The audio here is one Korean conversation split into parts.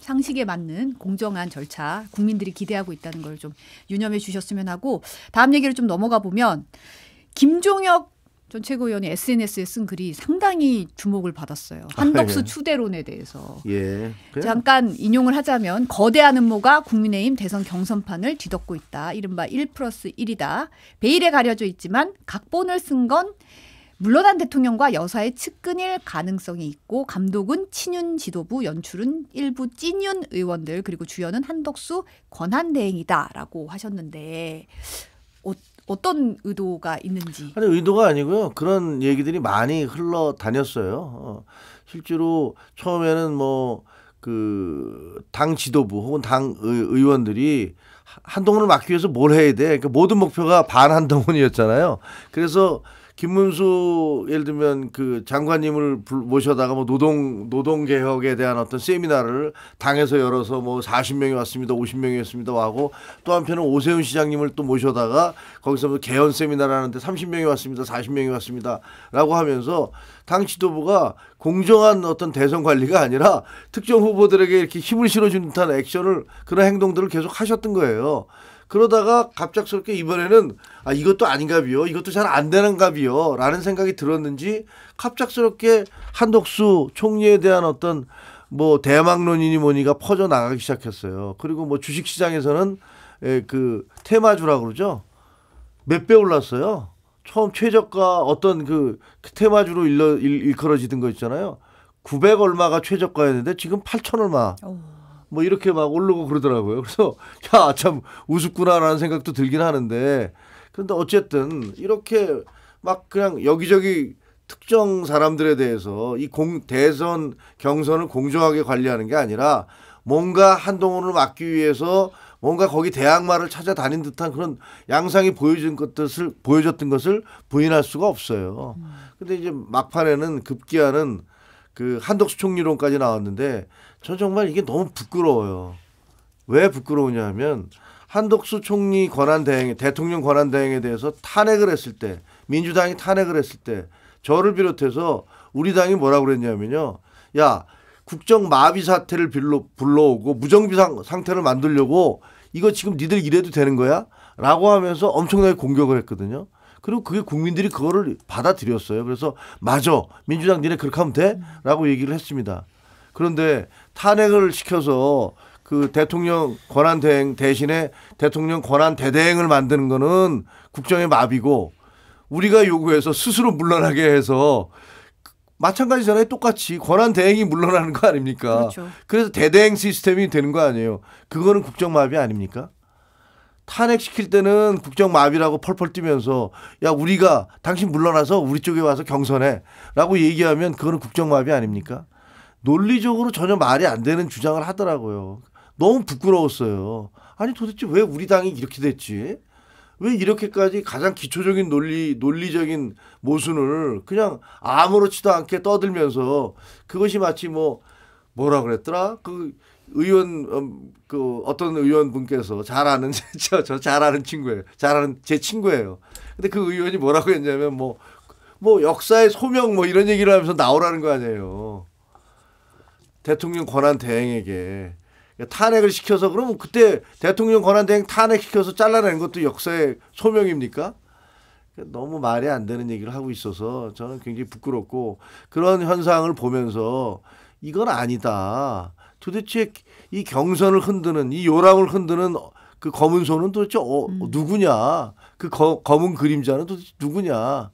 상식에 맞는 공정한 절차 국민들이 기대하고 있다는 걸 좀 유념해 주셨으면 하고 다음 얘기를 좀 넘어가 보면 김종혁 전 최고위원이 SNS에 쓴 글이 상당히 주목을 받았어요. 한덕수 예. 추대론에 대해서. 예. 잠깐 인용을 하자면 거대한 음모가 국민의힘 대선 경선판을 뒤덮고 있다. 이른바 1+1이다. 베일에 가려져 있지만 각본을 쓴 건 물러난 대통령과 여사의 측근일 가능성이 있고 감독은 친윤 지도부, 연출은 일부 찐윤 의원들 그리고 주연은 한덕수 권한대행이다라고 하셨는데 어떤 의도가 있는지. 아니 의도가 아니고요. 그런 얘기들이 많이 흘러다녔어요. 실제로 처음에는 뭐 그 당 지도부 혹은 당 의원들이 한동훈을 막기 위해서 뭘 해야 돼. 그러니까 모든 목표가 반한동훈이었잖아요. 그래서 김문수 예를 들면 그 장관님을 모셔다가 뭐 노동 개혁에 대한 어떤 세미나를 당에서 열어서 뭐 40명이 왔습니다, 50명이 왔습니다 하고 또 한편은 오세훈 시장님을 또 모셔다가 거기서 뭐 개헌 세미나를 하는데 30명이 왔습니다, 40명이 왔습니다라고 하면서 당 지도부가 공정한 어떤 대선 관리가 아니라 특정 후보들에게 이렇게 힘을 실어주는 듯한 액션을 그런 행동들을 계속 하셨던 거예요. 그러다가 갑작스럽게 이번에는 이것도 아닌가비요. 이것도 잘 안 되는가비요. 라는 생각이 들었는지 갑작스럽게 한덕수 총리에 대한 어떤 뭐 대망론이니 뭐니가 퍼져나가기 시작했어요. 그리고 뭐 주식시장에서는 그 테마주라고 그러죠. 몇 배 올랐어요. 처음 최저가 어떤 그 테마주로 일컬어지던 거 있잖아요. 900 얼마가 최저가였는데 지금 8천 얼마. 뭐 이렇게 막 오르고 그러더라고요. 그래서 야, 참 우습구나라는 생각도 들긴 하는데 그런데 어쨌든 이렇게 막 그냥 여기저기 특정 사람들에 대해서 이 대선 경선을 공정하게 관리하는 게 아니라 뭔가 한동훈을 막기 위해서 뭔가 거기 대항마를 찾아다닌 듯한 그런 양상이 보여졌던 것을 부인할 수가 없어요. 근데 이제 막판에는 급기야는 그 한덕수 총리론까지 나왔는데 전 정말 이게 너무 부끄러워요. 왜 부끄러우냐 하면 한덕수 총리 권한대행, 대통령 권한대행에 대해서 탄핵을 했을 때, 민주당이 탄핵을 했을 때 저를 비롯해서 우리 당이 뭐라고 그랬냐면요. 야, 국정 마비 사태를 불러오고 무정비 상태를 만들려고 이거 지금 니들 이래도 되는 거야? 라고 하면서 엄청나게 공격을 했거든요. 그리고 그게 국민들이 그거를 받아들였어요. 그래서 맞아. 민주당 니네 그렇게 하면 돼? 라고 얘기를 했습니다. 그런데 탄핵을 시켜서 그 대통령 권한대행 대신에 대통령 권한대대행을 만드는 거는 국정의 마비고 우리가 요구해서 스스로 물러나게 해서 마찬가지잖아요. 똑같이 권한대행이 물러나는 거 아닙니까? 그렇죠. 그래서 대대행 시스템이 되는 거 아니에요. 그거는 국정마비 아닙니까? 탄핵시킬 때는 국정마비라고 펄펄 뛰면서 야 우리가 당신 물러나서 우리 쪽에 와서 경선해 라고 얘기하면 그거는 국정마비 아닙니까? 논리적으로 전혀 말이 안 되는 주장을 하더라고요. 너무 부끄러웠어요. 아니 도대체 왜 우리 당이 이렇게 됐지? 왜 이렇게까지 가장 기초적인 논리적인 모순을 그냥 아무렇지도 않게 떠들면서 그것이 마치 뭐라 그랬더라? 그 의원 그 어떤 의원분께서 잘 아는 저 잘 아는 친구예요. 잘 아는 제 친구예요. 근데 그 의원이 뭐라고 했냐면 뭐 역사의 소명 뭐 이런 얘기를 하면서 나오라는 거 아니에요. 대통령 권한 대행에게 탄핵을 시켜서 그러면 그때 대통령 권한 대행 탄핵시켜서 잘라내는 것도 역사의 소명입니까? 너무 말이 안 되는 얘기를 하고 있어서 저는 굉장히 부끄럽고 그런 현상을 보면서 이건 아니다. 도대체 이 경선을 흔드는 이 요람을 흔드는 그 검은 손은 도대체 누구냐? 그 검은 그림자는 도대체 누구냐?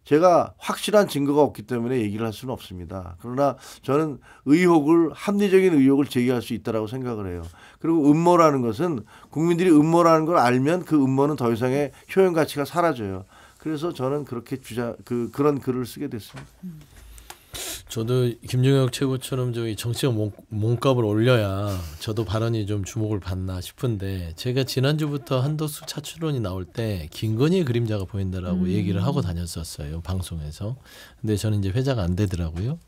제가 확실한 증거가 없기 때문에 얘기를 할 수는 없습니다. 그러나 저는 합리적인 의혹을 제기할 수 있다고 생각을 해요. 그리고 음모라는 것은 국민들이 음모라는 걸 알면 그 음모는 더 이상의 효용 가치가 사라져요. 그래서 저는 그렇게 그런 글을 쓰게 됐습니다. 저도 김종혁 최고처럼 저기 정치적 몸값을 올려야 저도 발언이 좀 주목을 받나 싶은데 제가 지난주부터 한덕수 차출론이 나올 때 김건희의 그림자가 보인다라고 얘기를 하고 다녔었어요. 방송에서. 근데 저는 이제 회자가 안 되더라고요.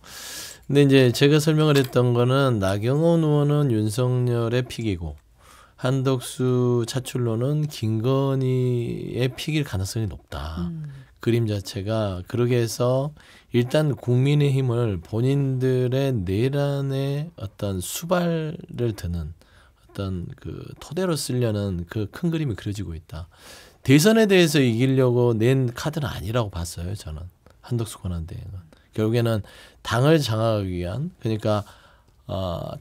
근데 이제 제가 설명을 했던 거는 나경원 의원은 윤석열의 픽이고 한덕수 차출론은 김건희의 픽일 가능성이 높다. 그림 자체가 그러게 해서 일단 국민의힘을 본인들의 내란의 어떤 수발을 드는 어떤 그 토대로 쓰려는 그 큰 그림이 그려지고 있다. 대선에 대해서 이기려고 낸 카드는 아니라고 봤어요. 저는 한덕수 권한대행은 결국에는 당을 장악하기 위한 그러니까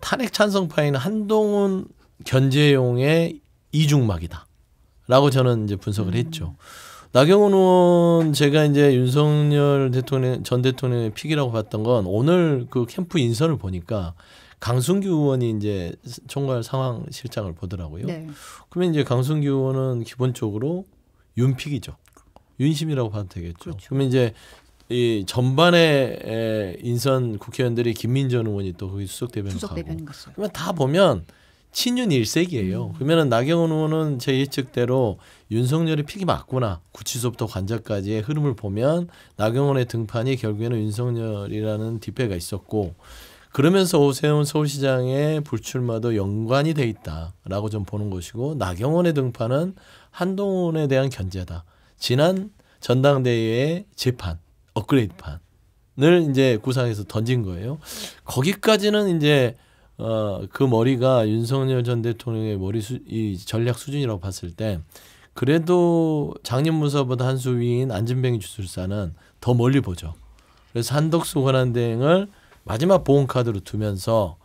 탄핵 찬성파인 한동훈 견제용의 이중막이다라고 저는 이제 분석을 했죠. 나경원 의원 제가 이제 윤석열 전 대통령의 픽이라고 봤던 건 오늘 그 캠프 인선을 보니까 강승규 의원이 이제 총괄 상황실장을 보더라고요. 네. 그러면 이제 강승규 의원은 기본적으로 윤픽이죠. 윤심이라고 봐도 되겠죠. 그렇죠. 그러면 이제 이 전반에 인선 국회의원들이 김민전 의원이 또 거기 수석 대변인 가고. 그러면 다 보면 친윤 일색이에요. 그러면은 나경원 의원은 제 예측대로 윤석열의 픽이 맞구나. 구치소부터 관저까지의 흐름을 보면 나경원의 등판이 결국에는 윤석열이라는 뒷배가 있었고 그러면서 오세훈 서울시장의 불출마도 연관이 돼 있다라고 좀 보는 것이고 나경원의 등판은 한동훈에 대한 견제다. 지난 전당대회의 재판, 업그레이드판을 이제 구상해서 던진 거예요. 거기까지는 이제 그 머리가 윤석열 전 대통령의 이 전략 수준이라고 봤을 때 그래도 장님무사보다 한 수 위인 안진뱅이 주술사는 더 멀리 보죠. 그래서 한덕수 권한대행을 마지막 보험카드로 두면서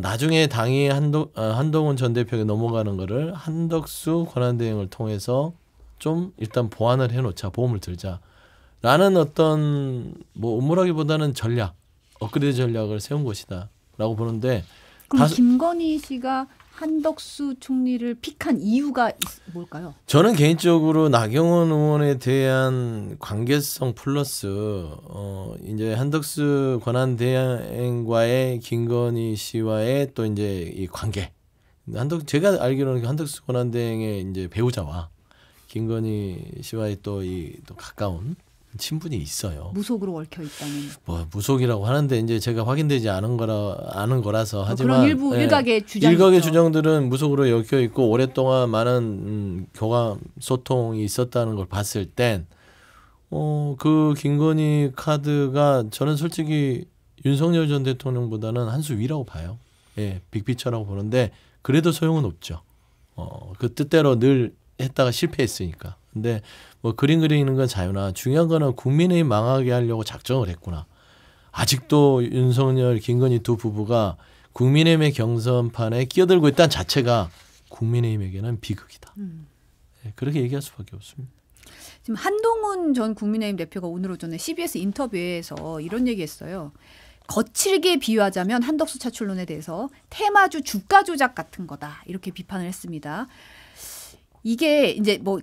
나중에 당이 한동훈 전 대표에게 넘어가는 거를 한덕수 권한대행을 통해서 좀 일단 보완을 해놓자, 보험을 들자라는 어떤 뭐 음모라기보다는 전략, 업그레이드 전략을 세운 것이다라고 보는데. 그럼 김건희 씨가 한덕수 총리를 픽한 이유가 뭘까요? 저는 개인적으로 나경원 의원에 대한 관계성 플러스 이제 한덕수 권한대행과의 김건희 씨와의 또 이제 이 관계. 제가 알기로는 한덕수 권한대행의 이제 배우자와 김건희 씨와의 또 가까운 친분이 있어요. 무속으로 얽혀 있다는. 뭐 무속이라고 하는데 이제 제가 확인되지 않은 거라서 하지만 그런 일부 일각의 주장. 일각의 주장들은 무속으로 얽혀 있고 오랫동안 많은 교감 소통이 있었다는 걸 봤을 땐 그 김건희 카드가 저는 솔직히 윤석열 전 대통령보다는 한 수 위라고 봐요. 예, 빅피처라고 보는데 그래도 소용은 없죠. 그 뜻대로 늘 했다가 실패했으니까. 근데 뭐 그림 그리는 건 자유나 중요한 거는 국민의힘 망하게 하려고 작정을 했구나. 아직도 윤석열, 김건희 두 부부가 국민의힘의 경선판에 끼어들고 있다는 자체가 국민의힘에게는 비극이다. 네, 그렇게 얘기할 수밖에 없습니다. 지금 한동훈 전 국민의힘 대표가 오늘 오전에 CBS 인터뷰에서 이런 얘기했어요. 거칠게 비유하자면 한덕수 차출론에 대해서 테마주 주가 조작 같은 거다 이렇게 비판을 했습니다. 이게 이제 뭐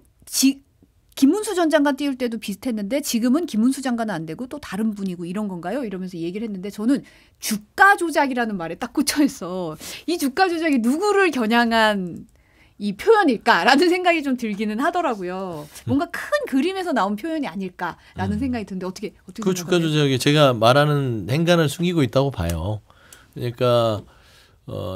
김문수 전 장관 띄울 때도 비슷했는데 지금은 김문수 장관은 안 되고 또 다른 분이고 이런 건가요? 이러면서 얘기를 했는데 저는 주가 조작이라는 말에 딱 꽂혀있어. 이 주가 조작이 누구를 겨냥한 이 표현일까라는 생각이 좀 들기는 하더라고요. 뭔가 큰 그림에서 나온 표현이 아닐까라는 생각이 드는데 어떻게 그 주가 조작이 제가 말하는 행간을 숨기고 있다고 봐요. 그러니까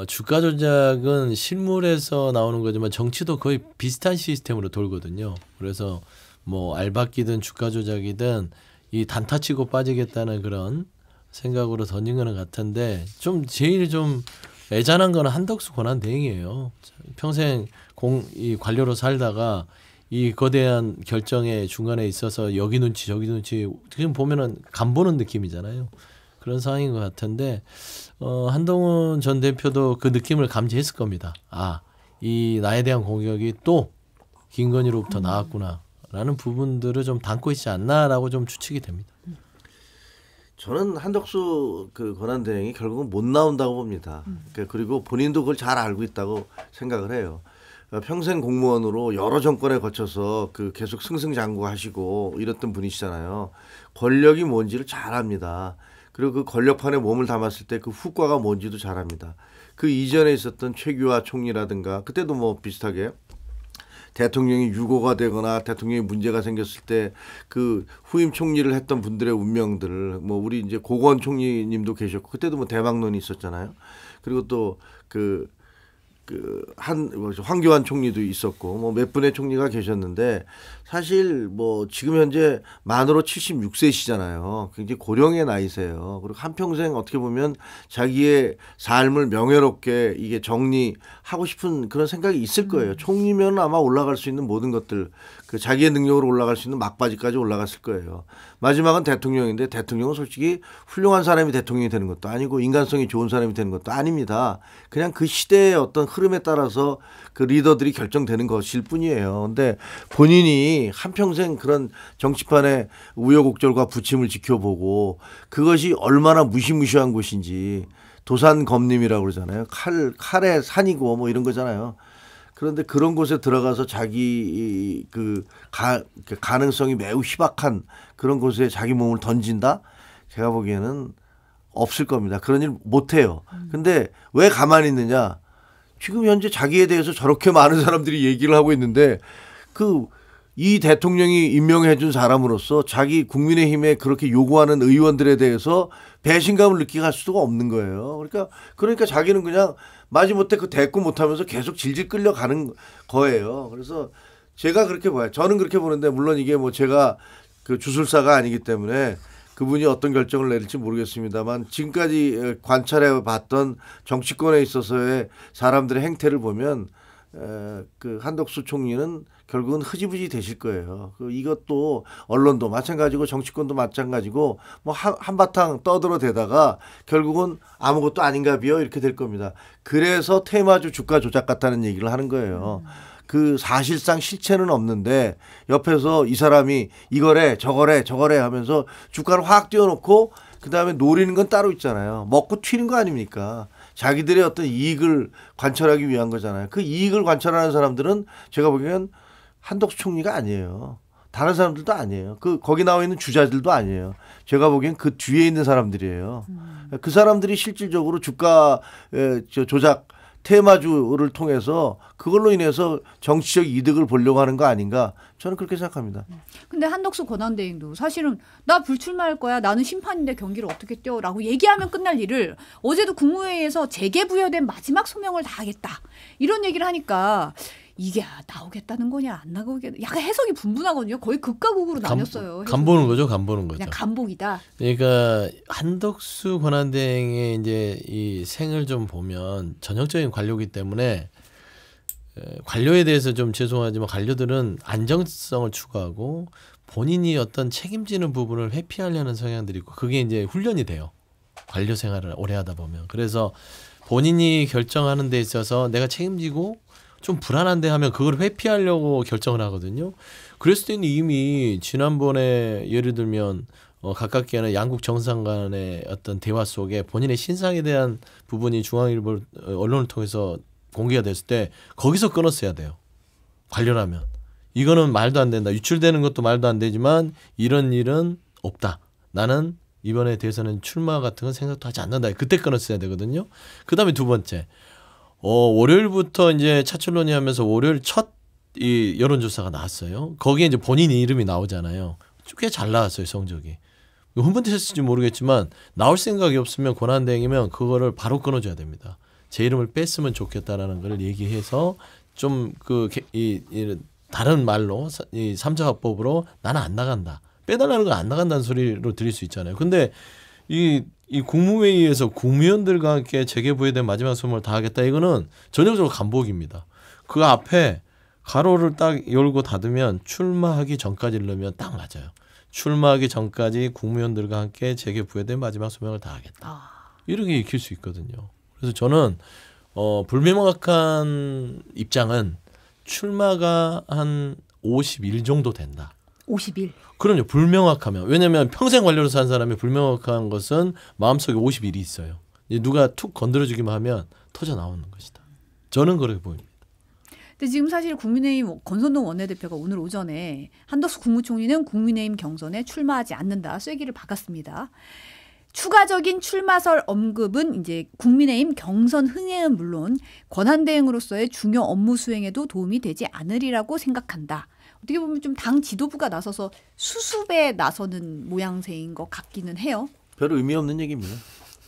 주가 조작은 실물에서 나오는 거지만 정치도 거의 비슷한 시스템으로 돌거든요. 그래서 뭐 알박기든 주가 조작이든 이 단타 치고 빠지겠다는 그런 생각으로 던진 거는 같은데 제일 좀 애잔한 거는 한덕수 권한대행이에요. 평생 이 관료로 살다가 이 거대한 결정의 중간에 있어서 여기 눈치 저기 눈치 지금 보면은 간 보는 느낌이잖아요. 그런 상황인 것 같은데 한동훈 전 대표도 그 느낌을 감지했을 겁니다. 이 나에 대한 공격이 또 김건희로부터 나왔구나라는 부분들을 좀 담고 있지 않나라고 좀 추측이 됩니다. 저는 한덕수 그 권한대행이 결국은 못 나온다고 봅니다. 그리고 본인도 그걸 잘 알고 있다고 생각을 해요. 평생 공무원으로 여러 정권에 거쳐서 계속 승승장구하시고 이랬던 분이시잖아요. 권력이 뭔지를 잘 압니다. 그리고 그 권력판에 몸을 담았을 때 그 후과가 뭔지도 잘 압니다. 그 이전에 있었던 최규하 총리라든가 그때도 뭐 비슷하게 대통령이 유고가 되거나 대통령이 문제가 생겼을 때 그 후임 총리를 했던 분들의 운명들을 뭐 우리 이제 고건 총리님도 계셨고 그때도 뭐 대박론이 있었잖아요. 그리고 또 그 황교안 총리도 있었고 뭐 몇 분의 총리가 계셨는데 사실 뭐 지금 현재 만으로 76세시잖아요. 굉장히 고령의 나이세요. 그리고 한평생 어떻게 보면 자기의 삶을 명예롭게 이게 정리하고 싶은 그런 생각이 있을 거예요. 총리면 아마 올라갈 수 있는 모든 것들 그 자기의 능력으로 올라갈 수 있는 막바지까지 올라갔을 거예요. 마지막은 대통령인데 대통령은 솔직히 훌륭한 사람이 대통령이 되는 것도 아니고 인간성이 좋은 사람이 되는 것도 아닙니다. 그냥 그 시대의 어떤 흐름에 따라서 그 리더들이 결정되는 것일 뿐이에요. 근데 본인이 한평생 그런 정치판의 우여곡절과 부침을 지켜보고 그것이 얼마나 무시무시한 곳인지 도산검림이라고 그러잖아요. 칼의 산이고 뭐 이런 거잖아요. 그런데 그런 곳에 들어가서 자기 그 가능성이 매우 희박한 그런 곳에 자기 몸을 던진다? 제가 보기에는 없을 겁니다. 그런 일 못 해요. 근데 왜 가만히 있느냐? 지금 현재 자기에 대해서 저렇게 많은 사람들이 얘기를 하고 있는데 이 대통령이 임명해 준 사람으로서 자기 국민의힘에 그렇게 요구하는 의원들에 대해서 배신감을 느끼게 할 수가 없는 거예요. 그러니까 자기는 그냥 마지못해 그 대꾸 못하면서 계속 질질 끌려가는 거예요. 그래서 제가 그렇게 봐요. 저는 그렇게 보는데 물론 이게 뭐 제가 그 주술사가 아니기 때문에 그분이 어떤 결정을 내릴지 모르겠습니다만 지금까지 관찰해 봤던 정치권에 있어서의 사람들의 행태를 보면 그 한덕수 총리는 결국은 흐지부지 되실 거예요. 이것도 언론도 마찬가지고 정치권도 마찬가지고 뭐 한바탕 떠들어대다가 결국은 아무것도 아닌가 비요 이렇게 될 겁니다. 그래서 테마주 주가 조작 같다는 얘기를 하는 거예요. 그 사실상 실체는 없는데 옆에서 이 사람이 이거래 저거래 하면서 주가를 확 띄워놓고 그다음에 노리는 건 따로 있잖아요. 먹고 튀는 거 아닙니까? 자기들의 어떤 이익을 관철하기 위한 거잖아요. 그 이익을 관철하는 사람들은 제가 보기엔 한덕수 총리가 아니에요. 다른 사람들도 아니에요. 거기 나와 있는 주자들도 아니에요. 제가 보기엔 그 뒤에 있는 사람들이에요. 그 사람들이 실질적으로 주가 조작 테마주를 통해서 그걸로 인해서 정치적 이득을 보려고 하는 거 아닌가 저는 그렇게 생각합니다. 근데 한덕수 권한대행도 사실은 나 불출마할 거야. 나는 심판인데 경기를 어떻게 뛰어? 라고 얘기하면 끝날 일을 어제도 국무회의에서 재계부여된 마지막 소명을 다하겠다. 이런 얘기를 하니까 이게 나오겠다는 거냐 안 나오겠다. 약간 해석이 분분하거든요. 거의 극과 극으로 나뉘었어요. 간보는 거죠. 간보는 거죠. 그냥 간복이다. 그러니까 한덕수 권한대행의 이제 이 생을 좀 보면 전형적인 관료이기 때문에 관료에 대해서 좀 죄송하지만 관료들은 안정성을 추구하고 본인이 어떤 책임지는 부분을 회피하려는 성향들이 있고 그게 이제 훈련이 돼요. 관료 생활을 오래 하다 보면. 그래서 본인이 결정하는 데 있어서 내가 책임지고 좀 불안한데 하면 그걸 회피하려고 결정을 하거든요. 그랬을 때는 이미 지난번에 예를 들면 가깝게 하는 양국 정상 간의 어떤 대화 속에 본인의 신상에 대한 부분이 중앙일보 언론을 통해서 공개가 됐을 때 거기서 끊었어야 돼요. 관료라면. 이거는 말도 안 된다. 유출되는 것도 말도 안 되지만 이런 일은 없다. 나는 이번에 대해서는 출마 같은 건 생각도 하지 않는다. 그때 끊었어야 되거든요. 그다음에 두 번째. 월요일부터 이제 차출론이 하면서 월요일 첫 이 여론조사가 나왔어요. 거기에 이제 본인 이름이 나오잖아요. 꽤 잘 나왔어요, 성적이. 흥분되셨을지 모르겠지만 나올 생각이 없으면 권한대행이면 그거를 바로 끊어줘야 됩니다. 제 이름을 뺐으면 좋겠다라는 걸 얘기해서 좀 다른 말로 이 삼자화법으로 나는 안 나간다. 빼달라는 건 안 나간다는 소리로 들릴 수 있잖아요. 근데 이 국무회의에서 국무위원들과 함께 재계부에 대한 마지막 소명을 다하겠다. 이거는 전형적으로 간복입니다. 그 앞에 가로를 딱 열고 닫으면 출마하기 전까지를 넣으면 딱 맞아요. 출마하기 전까지 국무위원들과 함께 재계부에 대한 마지막 소명을 다하겠다. 이렇게 익힐 수 있거든요. 그래서 저는 불명확한 입장은 출마가 한 50일 정도 된다. 50일. 그럼요. 불명확하면. 왜냐하면 평생 관료로 산 사람이 불명확한 것은 마음속에 50일이 있어요. 누가 툭 건드려주기만 하면 터져 나오는 것이다. 저는 그렇게 보입니다. 근데 지금 사실 국민의힘 권선동 원내대표가 오늘 오전에 한덕수 국무총리는 국민의힘 경선에 출마하지 않는다. 쐐기를 박았습니다. 추가적인 출마설 언급은 이제 국민의힘 경선 흥행은 물론 권한대행으로서의 중요 업무 수행에도 도움이 되지 않으리라고 생각한다. 어떻게 보면 좀 당 지도부가 나서서 수습에 나서는 모양새인 것 같기는 해요. 별 의미 없는 얘기입니다.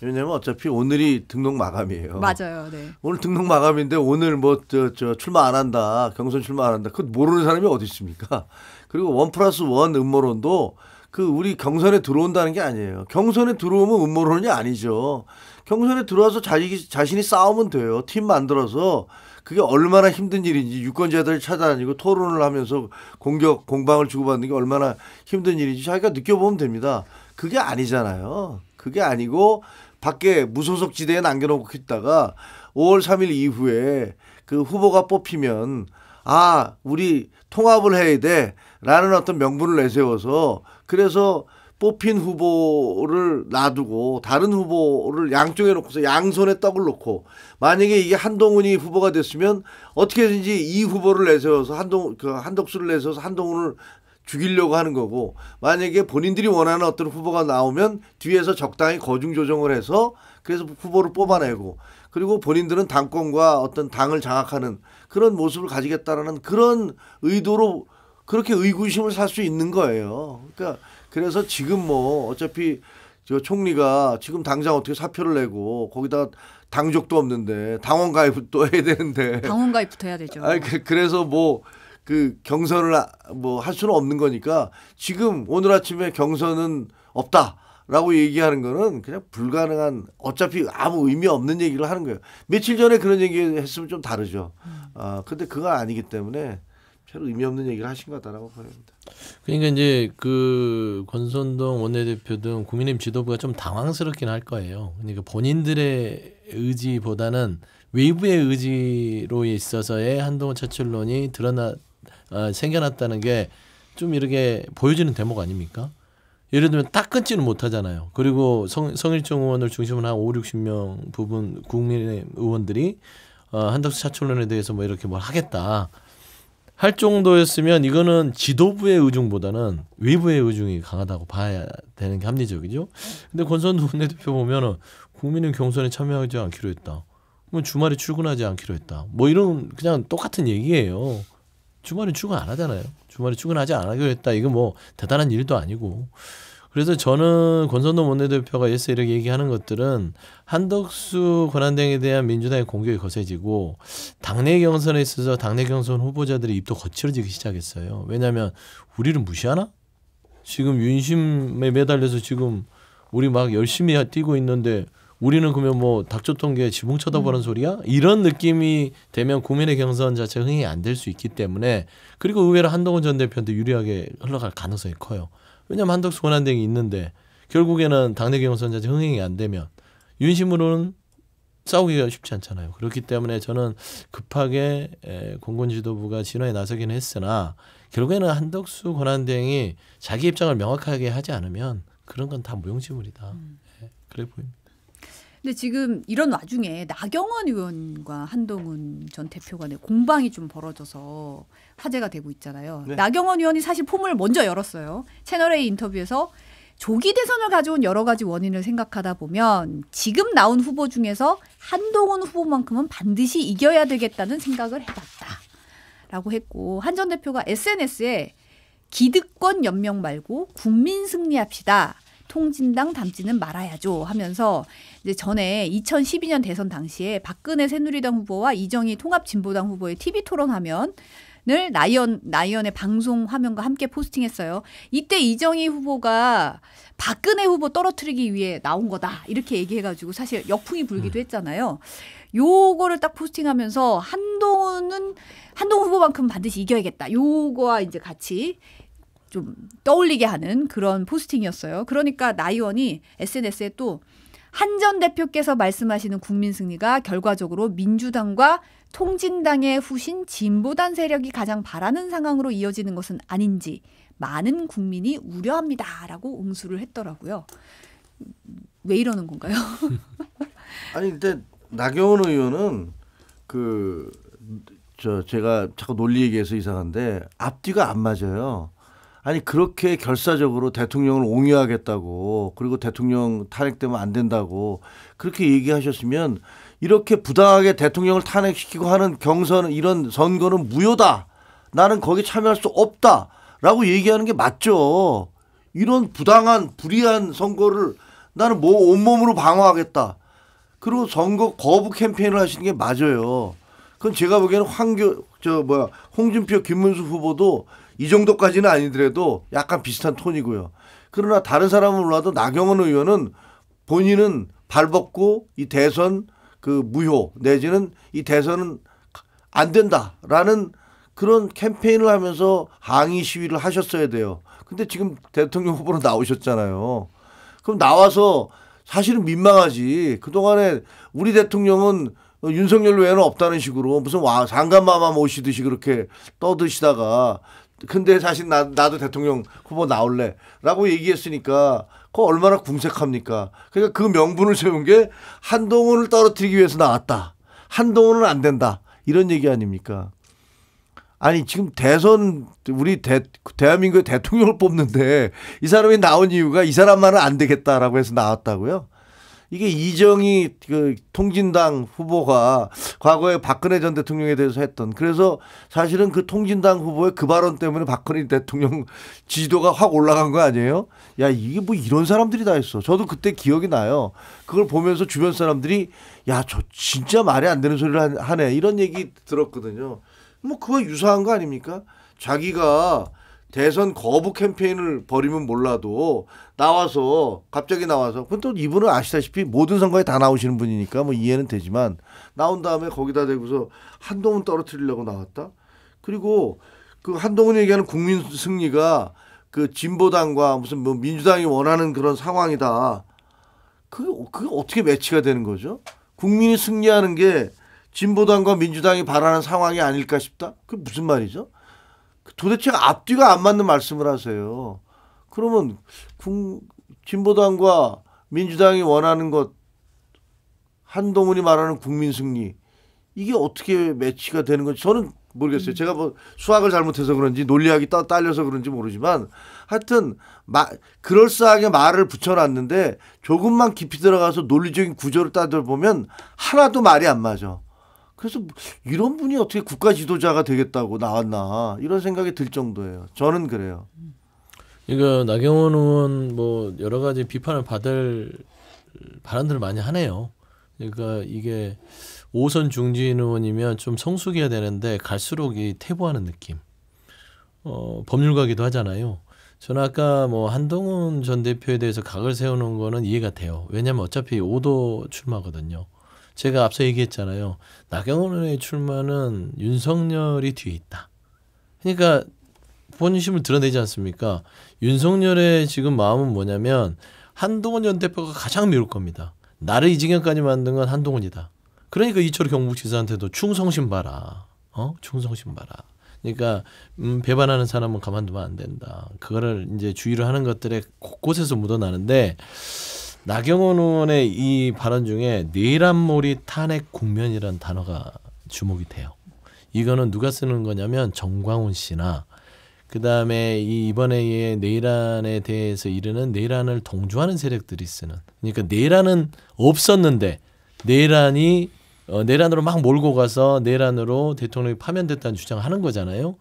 왜냐하면 어차피 오늘이 등록 마감이에요. 맞아요. 네. 오늘 등록 마감인데 오늘 뭐 저 출마 안 한다, 경선 출마 안 한다. 그거 모르는 사람이 어디 있습니까? 그리고 1+1 음모론도 그 우리 경선에 들어온다는 게 아니에요. 경선에 들어오면 음모론이 아니죠. 경선에 들어와서 자신이 싸우면 돼요. 팀 만들어서 그게 얼마나 힘든 일인지 유권자들 찾아다니고 토론을 하면서 공방을 주고받는 게 얼마나 힘든 일인지 자기가 느껴보면 됩니다. 그게 아니잖아요. 그게 아니고 밖에 무소속 지대에 남겨놓고 있다가 5월 3일 이후에 그 후보가 뽑히면 아 우리 통합을 해야 돼라는 어떤 명분을 내세워서 그래서 뽑힌 후보를 놔두고 다른 후보를 양쪽에 놓고서 양손에 떡을 놓고 만약에 이게 한동훈이 후보가 됐으면 어떻게든지 이 후보를 내세워서 한덕수를 내세워서 한동훈을 죽이려고 하는 거고 만약에 본인들이 원하는 어떤 후보가 나오면 뒤에서 적당히 거중 조정을 해서 그래서 후보를 뽑아내고 그리고 본인들은 당권과 어떤 당을 장악하는 그런 모습을 가지겠다라는 그런 의도로 그렇게 의구심을 살 수 있는 거예요. 그러니까 그래서 지금 뭐 어차피 저 총리가 지금 당장 어떻게 사표를 내고 거기다 당적도 없는데 당원 가입도 해야 되는데 당원 가입부터 해야 되죠. 아니 그래서 뭐 그 경선을 뭐 할 수는 없는 거니까 지금 오늘 아침에 경선은 없다라고 얘기하는 거는 그냥 불가능한 어차피 아무 의미 없는 얘기를 하는 거예요. 며칠 전에 그런 얘기 했으면 좀 다르죠. 근데 그거 아니기 때문에 별 의미 없는 얘기를 하신 거다라고 보입니다. 그러니까 이제 그 권선동 원내대표 등 국민의힘 지도부가 좀 당황스럽긴 할 거예요. 그러니까 본인들의 의지보다는 외부의 의지로 있어서의 한동훈 차출론이 생겨났다는 게 좀 이렇게 보여지는 대목 아닙니까? 예를 들면 딱 끊지는 못하잖아요. 그리고 성일종 의원을 중심으로 한 5, 60명 부분 국민의힘 의원들이 한덕수 차출론에 대해서 뭐 이렇게 뭘 하겠다 할 정도였으면 이거는 지도부의 의중보다는 외부의 의중이 강하다고 봐야 되는 게 합리적이죠. 근데 권선동 원내대표 보면은 국민의힘 경선에 참여하지 않기로 했다. 뭐 주말에 출근하지 않기로 했다. 뭐 이런 그냥 똑같은 얘기예요. 주말에 출근 안 하잖아요. 주말에 출근하지 않기로 했다. 이거 뭐 대단한 일도 아니고. 그래서 저는 권선동 원내대표가 예스 이렇게 얘기하는 것들은 한덕수 권한대행에 대한 민주당의 공격이 거세지고 당내 경선에 있어서 당내 경선 후보자들의 입도 거칠어지기 시작했어요. 왜냐하면 우리를 무시하나? 지금 윤심에 매달려서 지금 우리 막 열심히 뛰고 있는데 우리는 그러면 뭐 닥쳐통계 지붕 쳐다보는 소리야? 이런 느낌이 되면 국민의 경선 자체가 흥행이 안 될 수 있기 때문에 그리고 의외로 한동훈 전 대표한테 유리하게 흘러갈 가능성이 커요. 왜냐하면 한덕수 권한대행이 있는데 결국에는 당내 경선 자체 흥행이 안 되면 윤심으로는 싸우기가 쉽지 않잖아요. 그렇기 때문에 저는 급하게 공군 지도부가 진화에 나서긴 했으나 결국에는 한덕수 권한대행이 자기 입장을 명확하게 하지 않으면 그런 건 다 무용지물이다. 그래 보입니다. 근데 지금 이런 와중에 나경원 의원과 한동훈 전 대표 간의 공방이 좀 벌어져서 화제가 되고 있잖아요. 네. 나경원 의원이 사실 포문을 먼저 열었어요. 채널A 인터뷰에서 조기 대선을 가져온 여러 가지 원인을 생각하다 보면 지금 나온 후보 중에서 한동훈 후보만큼은 반드시 이겨야 되겠다는 생각을 해봤다라고 했고 한 전 대표가 SNS에 기득권 연명 말고 국민 승리합시다. 통진당 담지는 말아야죠 하면서 이제 전에 2012년 대선 당시에 박근혜 새누리당 후보와 이정희 통합진보당 후보의 TV 토론 화면을 나이언의 방송 화면과 함께 포스팅했어요. 이때 이정희 후보가 박근혜 후보 떨어뜨리기 위해 나온 거다 이렇게 얘기해가지고 사실 역풍이 불기도 했잖아요. 요거를 딱 포스팅하면서 한동훈 후보만큼 반드시 이겨야겠다. 요거와 이제 같이 좀 떠올리게 하는 그런 포스팅이었어요. 그러니까 나 의원이 SNS에 또 한 전 대표께서 말씀하시는 국민 승리가 결과적으로 민주당과 통진당의 후신 진보단 세력이 가장 바라는 상황으로 이어지는 것은 아닌지 많은 국민이 우려합니다라고 응수를 했더라고요. 왜 이러는 건가요? 아니 근데 나경원 의원은 제가 자꾸 논리 얘기해서 이상한데 앞뒤가 안 맞아요. 아니 그렇게 결사적으로 대통령을 옹호하겠다고 그리고 대통령 탄핵되면 안 된다고 그렇게 얘기하셨으면 이렇게 부당하게 대통령을 탄핵시키고 하는 경선 이런 선거는 무효다. 나는 거기 참여할 수 없다라고 얘기하는 게 맞죠. 이런 부당한 불이한 선거를 나는 뭐 온몸으로 방어하겠다. 그리고 선거 거부 캠페인을 하시는 게 맞아요. 그건 제가 보기에는 홍준표, 김문수 후보도 이 정도까지는 아니더라도 약간 비슷한 톤이고요. 그러나 다른 사람은 몰라도 나경원 의원은 본인은 발벗고 이 대선 그 무효 내지는 이 대선은 안 된다라는 그런 캠페인을 하면서 항의 시위를 하셨어야 돼요. 근데 지금 대통령 후보로 나오셨잖아요. 그럼 나와서 사실은 민망하지. 그동안에 우리 대통령은 윤석열 외에는 없다는 식으로 무슨 장관마마 모시듯이 그렇게 떠드시다가 근데 사실 나도 대통령 후보 나올래 라고 얘기했으니까 그거 얼마나 궁색합니까. 그러니까 그 명분을 세운 게 한동훈을 떨어뜨리기 위해서 나왔다. 한동훈은 안 된다. 이런 얘기 아닙니까. 아니 지금 대선 우리 대한민국의 대통령을 뽑는데 이 사람이 나온 이유가 이 사람만은 안 되겠다라고 해서 나왔다고요. 이게 이정희 그 통진당 후보가 과거에 박근혜 전 대통령에 대해서 했던 그래서 사실은 그 통진당 후보의 그 발언 때문에 박근혜 대통령 지지도가 확 올라간 거 아니에요? 야 이게 뭐 이런 사람들이 다 있어. 저도 그때 기억이 나요. 그걸 보면서 주변 사람들이 야 저 진짜 말이 안 되는 소리를 하네 이런 얘기 들었거든요. 뭐 그거 유사한 거 아닙니까? 자기가 대선 거부 캠페인을 벌이면 몰라도 갑자기 나와서 그건 또 이분은 아시다시피 모든 선거에 다 나오시는 분이니까 뭐 이해는 되지만 나온 다음에 거기다 대고서 한동훈 떨어뜨리려고 나왔다. 그리고 그 한동훈이 얘기하는 국민 승리가 그 진보당과 무슨 뭐 민주당이 원하는 그런 상황이다. 그게 어떻게 매치가 되는 거죠? 국민이 승리하는 게 진보당과 민주당이 바라는 상황이 아닐까 싶다? 그게 무슨 말이죠? 도대체 앞뒤가 안 맞는 말씀을 하세요. 그러면 진보당과 민주당이 원하는 것 한동훈이 말하는 국민 승리 이게 어떻게 매치가 되는 건지 저는 모르겠어요. 제가 뭐 수학을 잘못해서 그런지 논리학이 딸려서 그런지 모르지만 하여튼 그럴싸하게 말을 붙여놨는데 조금만 깊이 들어가서 논리적인 구조를 따져보면 하나도 말이 안 맞아. 그래서 이런 분이 어떻게 국가 지도자가 되겠다고 나왔나 이런 생각이 들 정도예요. 저는 그래요. 그러니까 나경원 의원 뭐 여러 가지 비판을 받을 발언들을 많이 하네요. 그러니까 이게 5선 중진 의원이면 좀 성숙해야 되는데 갈수록 이 퇴보하는 느낌. 법률가기도 하잖아요. 저는 아까 뭐 한동훈 전 대표에 대해서 각을 세우는 거는 이해가 돼요. 왜냐하면 어차피 5도 출마거든요. 제가 앞서 얘기했잖아요. 나경원 의원의 출마는 윤석열이 뒤에 있다. 그러니까 본심을 드러내지 않습니까? 윤석열의 지금 마음은 뭐냐면 한동훈 전 대표가 가장 미울 겁니다. 나를 이 지경까지 만든 건 한동훈이다. 그러니까 이철우 경북지사한테도 충성심 봐라. 충성심 봐라. 그러니까 배반하는 사람은 가만두면 안 된다. 그거를 이제 주의를 하는 것들에 곳곳에서 묻어나는데 나경원 의원의 이 발언 중에 내란몰이 탄핵 국면이라는 단어가 주목이 돼요. 이거는 누가 쓰는 거냐면 정광훈 씨나 그다음에 이번에 내란에 대해서 이르는 내란을 동조하는 세력들이 쓰는. 그러니까 내란은 없었는데 내란으로 막 몰고 가서 내란으로 대통령이 파면됐다는 주장을 하는 거잖아요.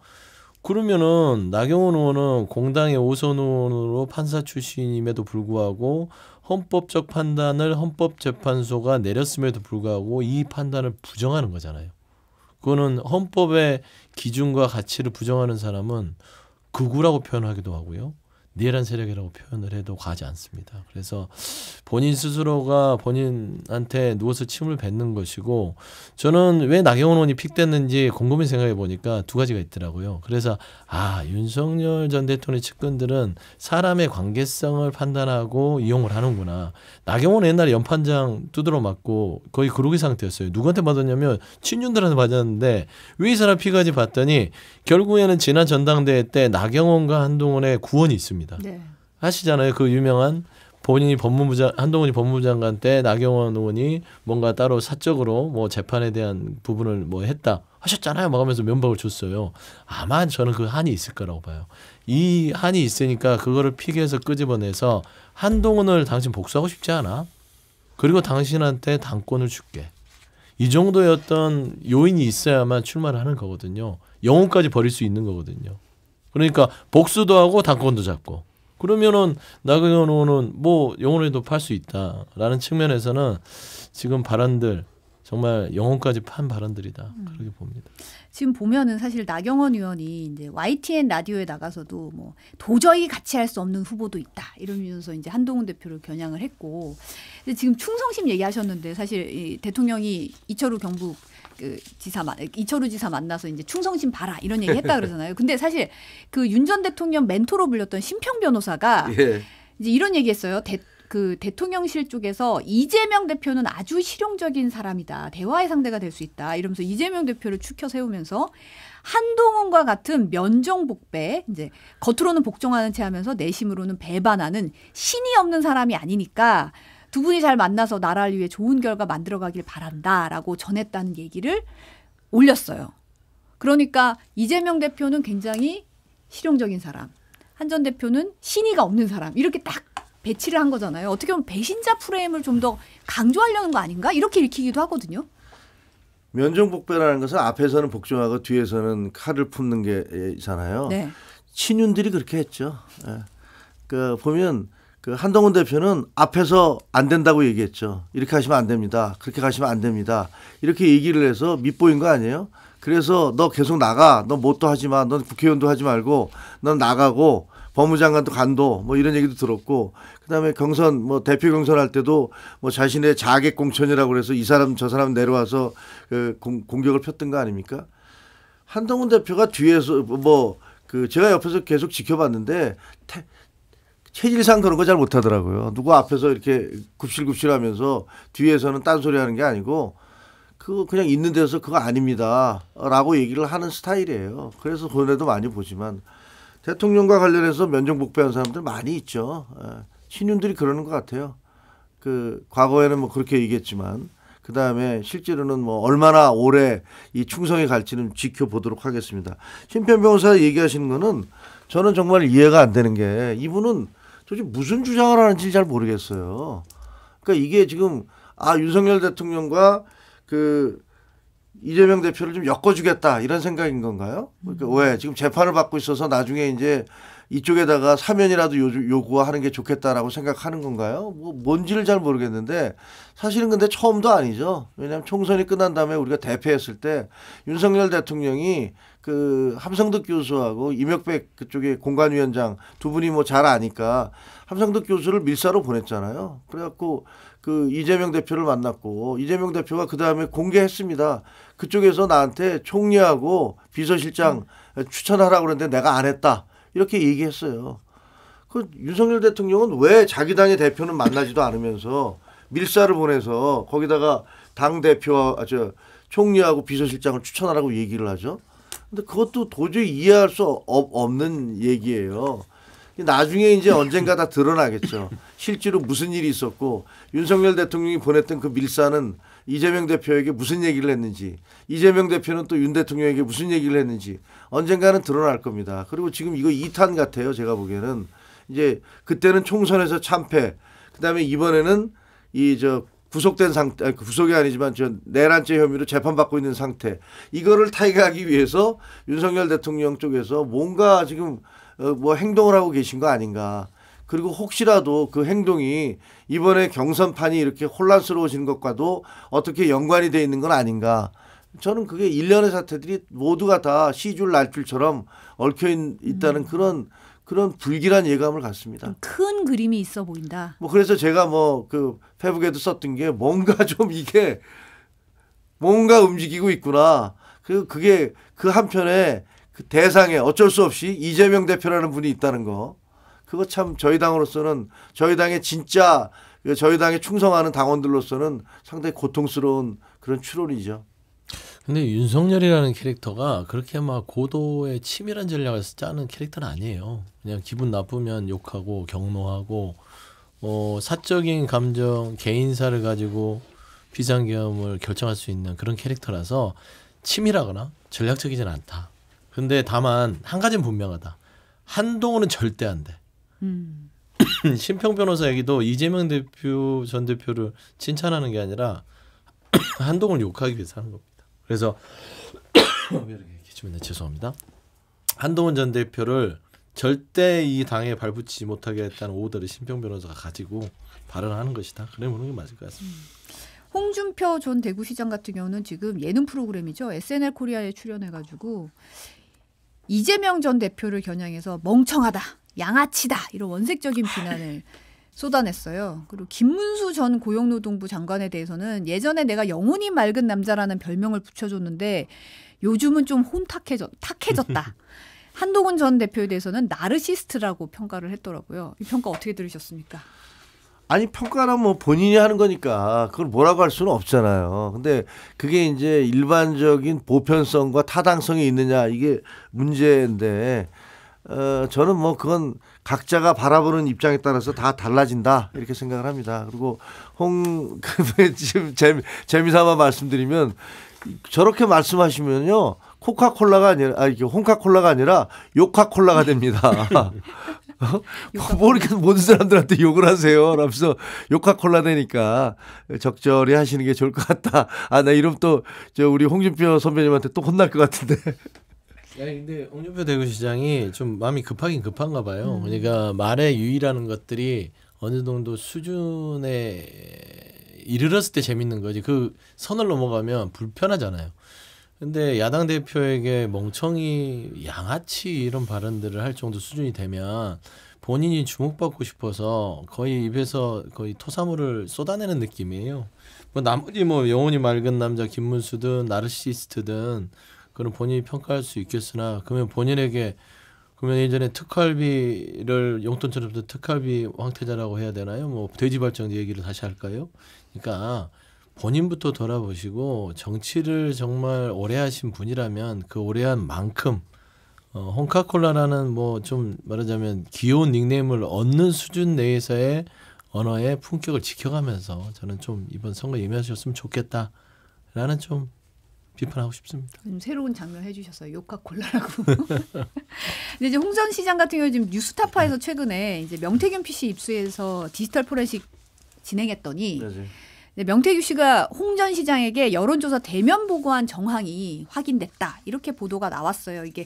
그러면은 나경원 의원은 공당의 5선 의원으로 판사 출신임에도 불구하고 헌법적 판단을 헌법재판소가 내렸음에도 불구하고 이 판단을 부정하는 거잖아요. 그거는 헌법의 기준과 가치를 부정하는 사람은 극우라고 표현하기도 하고요. 내란 세력이라고 표현을 해도 과하지 않습니다. 그래서 본인 스스로가 본인한테 누워서 침을 뱉는 것이고 저는 왜 나경원 의원이 픽됐는지 곰곰이 생각해 보니까 두 가지가 있더라고요. 그래서 윤석열 전 대통령의 측근들은 사람의 관계성을 판단하고 이용을 하는구나. 나경원은 옛날에 연판장 두드러 맞고 거의 그러기 상태였어요. 누구한테 받았냐면 친윤들한테 받았는데 왜 이 사람 피가지 봤더니 결국에는 지난 전당대회 때 나경원과 한동훈의 구원이 있습니다. 네. 아시잖아요. 그 유명한 본인이 한동훈이 법무부 장관 때 나경원 의원이 뭔가 따로 사적으로 뭐 재판에 대한 부분을 뭐 했다 하셨잖아요. 막 하면서 면박을 줬어요. 아마 저는 그 한이 있을 거라고 봐요. 이 한이 있으니까 그거를 픽해서 끄집어내서 한동훈을 당신 복수하고 싶지 않아? 그리고 당신한테 당권을 줄게. 이 정도의 어떤 요인이 있어야만 출마를 하는 거거든요. 영혼까지 버릴 수 있는 거거든요. 그러니까 복수도 하고 당권도 잡고 그러면은 나경원 의원은 뭐 영혼에도 팔 수 있다라는 측면에서는 지금 발언들 정말 영혼까지 판 발언들이다 그렇게 봅니다. 지금 보면은 사실 나경원 의원이 이제 YTN 라디오에 나가서도 뭐 도저히 같이 할 수 없는 후보도 있다 이러면서 이제 한동훈 대표를 겨냥을 했고, 근데 지금 충성심 얘기하셨는데 사실 이 대통령이 이철우 경북 이철우 지사 만나서 이제 충성심 봐라 이런 얘기 했다 그러잖아요. 근데 사실 그 윤 전 대통령 멘토로 불렸던 심평 변호사가 예. 이제 이런 얘기했어요. 그 대통령실 쪽에서 이재명 대표는 아주 실용적인 사람이다. 대화의 상대가 될 수 있다. 이러면서 이재명 대표를 추켜 세우면서 한동훈과 같은 면정복배, 이제 겉으로는 복종하는 체 하면서 내심으로는 배반하는 신이 없는 사람이 아니니까 두 분이 잘 만나서 나라를 위해 좋은 결과 만들어가길 바란다라고 전했다는 얘기를 올렸어요. 그러니까 이재명 대표는 굉장히 실용적인 사람, 한 전 대표는 신의가 없는 사람, 이렇게 딱 배치를 한 거잖아요. 어떻게 보면 배신자 프레임을 좀 더 강조하려는 거 아닌가? 이렇게 읽히기도 하거든요. 면정복배라는 것은 앞에서는 복종하고 뒤에서는 칼을 품는 게잖아요. 네. 친윤들이 그렇게 했죠. 예. 그 보면 그 한동훈 대표는 앞에서 안 된다고 얘기했죠. 이렇게 하시면 안 됩니다. 그렇게 가시면 안 됩니다. 이렇게 얘기를 해서 밉보인 거 아니에요? 그래서 너 계속 나가. 너 뭣도 하지 마. 넌 국회의원도 하지 말고 넌 나가고 법무장관도 간도 뭐 이런 얘기도 들었고, 그다음에 경선 뭐 대표 경선할 때도 뭐 자신의 자객 공천이라고 그래서 이 사람 저 사람 내려와서 그 공격을 폈던 거 아닙니까? 한동훈 대표가 뒤에서 뭐 그 제가 옆에서 계속 지켜봤는데 체질상 그런 거 잘 못하더라고요. 누구 앞에서 이렇게 굽실굽실하면서 뒤에서는 딴소리하는 게 아니고 그거 그냥 있는 데서 그거 아닙니다라고 얘기를 하는 스타일이에요. 그래서 돈에도 많이 보지만 대통령과 관련해서 면정복배한 사람들 많이 있죠. 신윤들이 그러는 것 같아요. 그 과거에는 뭐 그렇게 얘기했지만 그 다음에 실제로는 뭐 얼마나 오래 이 충성이 갈지는 지켜보도록 하겠습니다. 심평 변호사 얘기하시는 거는 저는 정말 이해가 안 되는 게 이분은 도대체 무슨 주장을 하는지 잘 모르겠어요. 그러니까 이게 지금 윤석열 대통령과 그 이재명 대표를 좀 엮어주겠다 이런 생각인 건가요? 그러니까 왜 지금 재판을 받고 있어서 나중에 이제 이쪽에다가 사면이라도 요구하는 게 좋겠다라고 생각하는 건가요? 뭐 뭔지를 잘 모르겠는데 사실은 근데 처음도 아니죠. 왜냐하면 총선이 끝난 다음에 우리가 대패했을 때 윤석열 대통령이 그 함성득 교수하고 이명백 그쪽에 공관위원장 두 분이 뭐 잘 아니까 함성득 교수를 밀사로 보냈잖아요. 그래갖고 그 이재명 대표를 만났고 이재명 대표가 그 다음에 공개했습니다. 그쪽에서 나한테 총리하고 비서실장 추천하라고 그랬는데 내가 안 했다. 이렇게 얘기했어요. 그 윤석열 대통령은 왜 자기 당의 대표는 만나지도 않으면서 밀사를 보내서 거기다가 당 대표와 총리하고 비서실장을 추천하라고 얘기를 하죠. 근데 그것도 도저히 이해할 수 없는 얘기예요. 나중에 이제 언젠가 다 드러나겠죠. 실제로 무슨 일이 있었고 윤석열 대통령이 보냈던 그 밀사는 이재명 대표에게 무슨 얘기를 했는지, 이재명 대표는 또 윤 대통령에게 무슨 얘기를 했는지 언젠가는 드러날 겁니다. 그리고 지금 이거 2탄 같아요. 제가 보기에는 이제 그때는 총선에서 참패, 그다음에 이번에는 구속된 상태, 구속이 아니지만 내란죄 혐의로 재판받고 있는 상태. 이거를 타개하기 위해서 윤석열 대통령 쪽에서 뭔가 지금 뭐 행동을 하고 계신 거 아닌가. 그리고 혹시라도 그 행동이 이번에 경선판이 이렇게 혼란스러워지는 것과도 어떻게 연관이 돼 있는 건 아닌가. 저는 그게 일련의 사태들이 모두가 다 시줄 날줄처럼 얽혀 있다는 그런 불길한 예감을 갖습니다. 큰 그림이 있어 보인다. 뭐 그래서 제가 뭐 그 페북에도 썼던 게 뭔가 좀 이게 뭔가 움직이고 있구나. 그게 그 한편에 그 대상에 어쩔 수 없이 이재명 대표라는 분이 있다는 거. 그거 참 저희 당으로서는 저희 당의 진짜 저희 당에 충성하는 당원들로서는 상당히 고통스러운 그런 추론이죠. 근데 윤석열이라는 캐릭터가 그렇게 막 고도의 치밀한 전략을 짜는 캐릭터는 아니에요. 그냥 기분 나쁘면 욕하고 경노하고 사적인 감정, 개인사를 가지고 비상계엄을 결정할 수 있는 그런 캐릭터라서 치밀하거나 전략적이진 않다. 근데 다만 한 가지는 분명하다. 한동훈은 절대 안 돼. 심평 변호사 얘기도 이재명 대표 전 대표를 칭찬하는 게 아니라 한동훈을 욕하기 위해서 하는 겁니다. 그래서 왜 이렇게 기침인데 죄송합니다. 한동훈 전 대표를 절대 이 당에 발붙이지 못하게 했다는 오더를 심평 변호사가 가지고 발언하는 것이다. 그래 보는 게 맞을 것 같습니다. 홍준표 전 대구시장 같은 경우는 지금 예능 프로그램이죠. SNL 코리아에 출연해가지고 이재명 전 대표를 겨냥해서 멍청하다, 양아치다 이런 원색적인 비난을 쏟아냈어요. 그리고 김문수 전 고용노동부 장관에 대해서는 예전에 내가 영혼이 맑은 남자라는 별명을 붙여줬는데 요즘은 좀 탁해졌다. 한동훈 전 대표에 대해서는 나르시스트라고 평가를 했더라고요. 이 평가 어떻게 들으셨습니까? 아니 평가는 뭐 본인이 하는 거니까 그걸 뭐라고 할 수는 없잖아요. 근데 그게 이제 일반적인 보편성과 타당성이 있느냐 이게 문제인데 저는 뭐 그건 각자가 바라보는 입장에 따라서 다 달라진다 이렇게 생각을 합니다. 그리고 지금 재미삼아 말씀드리면 저렇게 말씀하시면요 코카콜라가 아니라 이게 홍카콜라가 아니라 요카콜라가 됩니다. 뭐 이렇게 모든 사람들한테 욕을 하세요. 라면서 요카콜라 되니까 적절히 하시는 게 좋을 것 같다. 아, 나 이러면 또 우리 홍준표 선배님한테 또 혼날 것 같은데. 아니 근데 홍준표 대구시장이 좀 마음이 급하긴 급한가 봐요. 그러니까 말의 유의라는 것들이 어느 정도 수준에 이르렀을 때 재밌는 거지. 그 선을 넘어가면 불편하잖아요. 근데 야당 대표에게 멍청이, 양아치 이런 발언들을 할 정도 수준이 되면 본인이 주목받고 싶어서 거의 입에서 거의 토사물을 쏟아내는 느낌이에요. 뭐 나머지 뭐 영혼이 맑은 남자 김문수든 나르시스트든 그런 본인이 평가할 수 있겠으나 그러면 본인에게 그러면 예전에 특활비를 용돈처럼 특활비 황태자라고 해야 되나요? 뭐 돼지발정 얘기를 다시 할까요? 그러니까 본인부터 돌아보시고 정치를 정말 오래 하신 분이라면 그 오래 한 만큼 홍카콜라라는 뭐 좀 말하자면 귀여운 닉네임을 얻는 수준 내에서의 언어의 품격을 지켜가면서 저는 좀 이번 선거 임하셨으면 좋겠다라는 좀 비판하고 싶습니다. 새로운 장면 해주셨어요. 요카콜라라고. 근데 이제 홍 전 시장 같은 경우 지금 뉴스타파에서 최근에 이제 명태균 PC 입수해서 디지털 포렌식 진행했더니 네. 명태균 씨가 홍 전 시장에게 여론조사 대면 보고한 정황이 확인됐다. 이렇게 보도가 나왔어요. 이게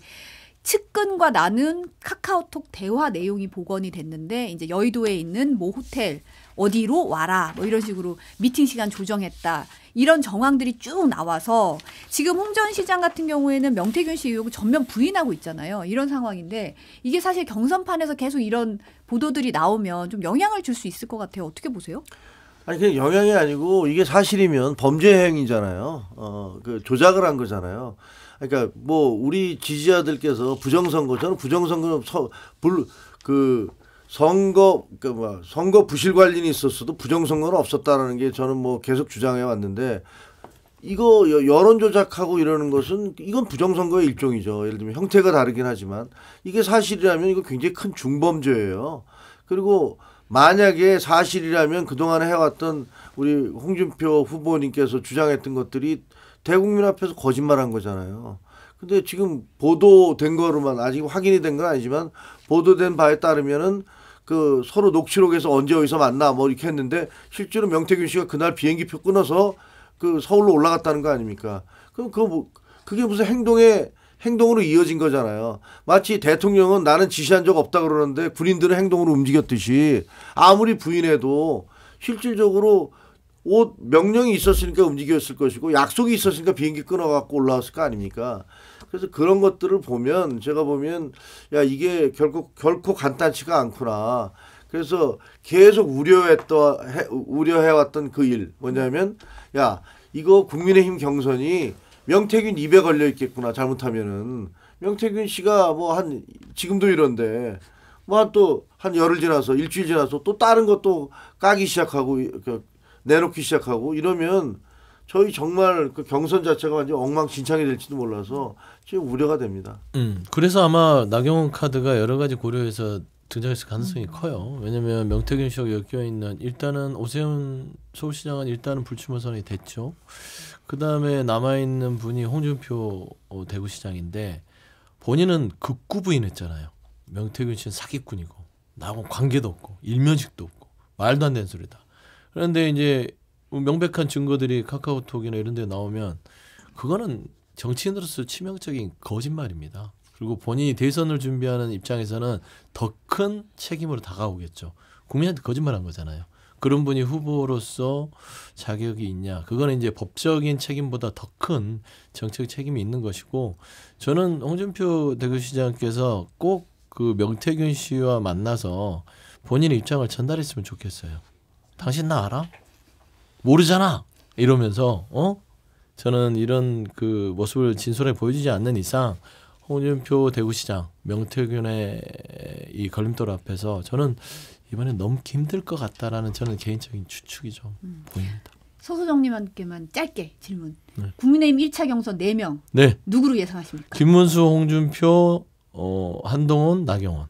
측근과 나눈 카카오톡 대화 내용이 복원이 됐는데 이제 여의도에 있는 모 호텔 어디로 와라 뭐 이런 식으로 미팅 시간 조정했다. 이런 정황들이 쭉 나와서 지금 홍 전 시장 같은 경우에는 명태균 씨 의혹을 전면 부인하고 있잖아요. 이런 상황인데 이게 사실 경선판에서 계속 이런 보도들이 나오면 좀 영향을 줄 수 있을 것 같아요. 어떻게 보세요? 아니 그냥 영향이 아니고 이게 사실이면 범죄 행위잖아요. 그 조작을 한 거잖아요. 그러니까 뭐 우리 지지자들께서 부정선거 저는 부정선거 선거 부실 관련이 있었어도 부정선거는 없었다라는 게 저는 뭐 계속 주장해 왔는데 이거 여론 조작하고 이러는 것은 이건 부정선거의 일종이죠. 예를 들면 형태가 다르긴 하지만 이게 사실이라면 이거 굉장히 큰 중범죄예요. 그리고 만약에 사실이라면 그동안 해왔던 우리 홍준표 후보님께서 주장했던 것들이 대국민 앞에서 거짓말한 거잖아요. 근데 지금 보도된 거로만 아직 확인이 된 건 아니지만 보도된 바에 따르면은 그 서로 녹취록에서 언제 어디서 만나 뭐 이렇게 했는데 실제로 명태균 씨가 그날 비행기표 끊어서 그 서울로 올라갔다는 거 아닙니까? 그럼 그게 무슨 행동으로 이어진 거잖아요. 마치 대통령은 나는 지시한 적 없다 그러는데 군인들은 행동으로 움직였듯이 아무리 부인해도 실질적으로 명령이 있었으니까 움직였을 것이고 약속이 있었으니까 비행기 끊어갖고 올라왔을 거 아닙니까? 그래서 그런 것들을 보면 제가 보면 야 이게 결코 간단치가 않구나. 그래서 계속 우려해왔던 그 일 뭐냐면 야 이거 국민의힘 경선이 명태균 입에 걸려 있겠구나. 잘못하면은 명태균 씨가 뭐 지금도 이런데 뭐 또 한 열흘 지나서 일주일 지나서 또 다른 것도 까기 시작하고 내놓기 시작하고 이러면 저희 정말 그 경선 자체가 완전 엉망진창이 될지도 몰라서 지금 우려가 됩니다. 그래서 아마 나경원 카드가 여러 가지 고려해서 등장했을 가능성이 커요. 왜냐하면 명태균 씨와 엮여 있는 일단은 오세훈 서울시장은 일단은 불출마 선언이 됐죠. 그 다음에 남아 있는 분이 홍준표 대구시장인데 본인은 극구 부인했잖아요. 명태균 씨는 사기꾼이고 나하고 관계도 없고 일면식도 없고 말도 안 되는 소리다. 그런데 이제 명백한 증거들이 카카오톡이나 이런 데 나오면 그거는 정치인으로서 치명적인 거짓말입니다. 그리고 본인이 대선을 준비하는 입장에서는 더 큰 책임으로 다가오겠죠. 국민한테 거짓말한 거잖아요. 그런 분이 후보로서 자격이 있냐? 그거는 이제 법적인 책임보다 더 큰 정책 책임이 있는 것이고, 저는 홍준표 대구시장께서 꼭 그 명태균 씨와 만나서 본인의 입장을 전달했으면 좋겠어요. 당신 나 알아? 모르잖아. 이러면서 저는 이런 그 모습을 진솔하게 보여주지 않는 이상 홍준표 대구시장 명태균의 이 걸림돌 앞에서 저는 이번엔 너무 힘들 것 같다라는 저는 개인적인 추측이 좀 보입니다. 소소정님한테만 짧게 질문. 네. 국민의힘 1차 경선 4명 네, 누구로 예상하십니까? 김문수, 홍준표, 한동훈, 나경원.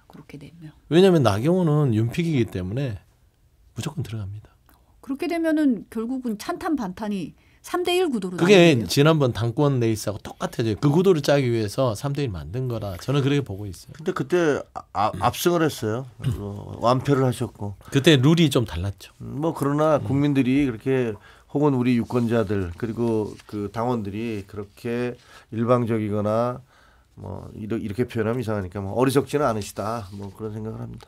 그렇게 4명. 왜냐하면 나경원은 윤픽이기 때문에 무조건 들어갑니다. 그렇게 되면은 결국은 찬탄 반탄이 3대1 구도로 그게 나뉘는데요? 지난번 당권 레이스하고 똑같아져요. 그 구도를 짜기 위해서 3대1 만든 거라 저는 그렇게 보고 있어요. 근데 그때 압승을 했어요. 완패를 하셨고. 그때 룰이 좀 달랐죠. 뭐 그러나 국민들이 그렇게 혹은 우리 유권자들 그리고 그 당원들이 그렇게 일방적이거나 뭐 이렇게 표현하면 이상하니까 뭐 어리석지는 않으시다. 뭐 그런 생각을 합니다.